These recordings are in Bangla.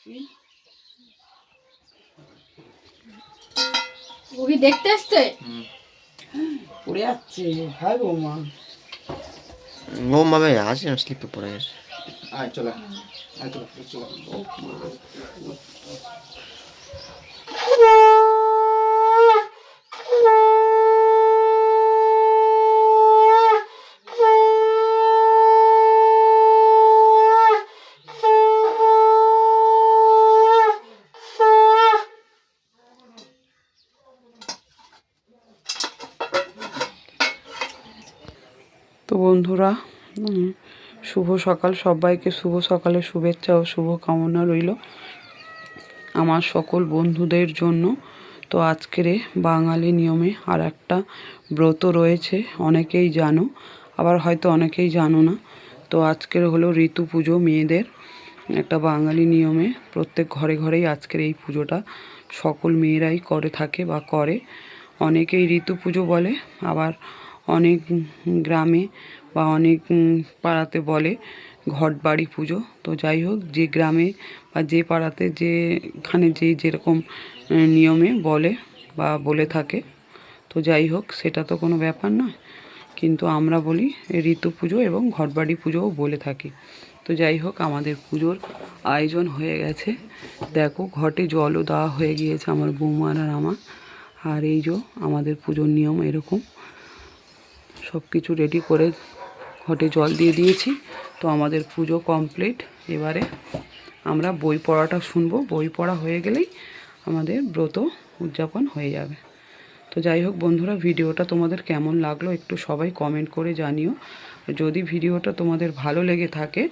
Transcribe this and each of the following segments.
ও কি দেখতে আসছে? পড়ে যাচ্ছে। হাই বৌমা। বৌমা ভাই আসে না, স্লিপে পড়ে গেছে। আয় চলে, আয় চলো চলো। তো বন্ধুরা, শুভ সকাল। সবাইকে শুভ সকালে শুভেচ্ছা ও শুভ কামনা রইল আমার সকল বন্ধুদের জন্য। তো আজকের বাঙালি নিয়মে আর একটা ব্রত রয়েছে, অনেকেই জানো, আবার হয়তো অনেকেই জানো না। তো আজকের হলো ঋতু পুজো, মেয়েদের একটা বাঙালি নিয়মে প্রত্যেক ঘরে ঘরেই আজকের এই পুজোটা সকল মেয়েরাই করে থাকে বা করে। অনেকেই ঋতু পুজো বলে, আবার অনেক গ্রামে বা অনেক পাড়াতে বলে ঘট বাড়ি পুজো। তো যাই হোক, যে গ্রামে বা যে পাড়াতে যেখানে যেরকম নিয়মে বলে বা বলে থাকে, তো যাই হোক, সেটা তো কোনো ব্যাপার নয়। কিন্তু আমরা বলি ঋতু পুজো এবং ঘটবাড়ি পুজোও বলে থাকি। তো যাই হোক, আমাদের পুজোর আয়োজন হয়ে গেছে। দেখো, ঘটে জলও দেওয়া হয়ে গিয়েছে আমার বৌমার আর আমার। আর এই যে আমাদের পুজোর নিয়ম এরকম, সব কিছু রেডি করে ঘটে জল দিয়ে দিয়েছি। তো আমাদের পুজো কমপ্লিট। এবারে আমরা বই পড়াটা শুনবো। বই পড়া হয়ে গেলেই আমাদের ব্রত উদযাপন হয়ে যাবে। তো যাই হোক বন্ধুরা, ভিডিওটা তোমাদের কেমন লাগলো একটু সবাই কমেন্ট করে জানিও। যদি ভিডিওটা তোমাদের ভালো লেগে থাকে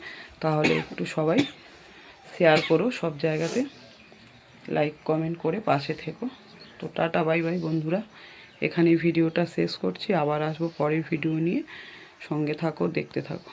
তাহলে একটু সবাই শেয়ার করো, সব জায়গাতে লাইক কমেন্ট করে পাশে থেকো। তো টাটা, বাই বাই বন্ধুরা। এখানে ভিডিওটা শেষ করছি, আবার আসবো পরের ভিডিও নিয়ে। সঙ্গে থাকো, দেখতে থাকো।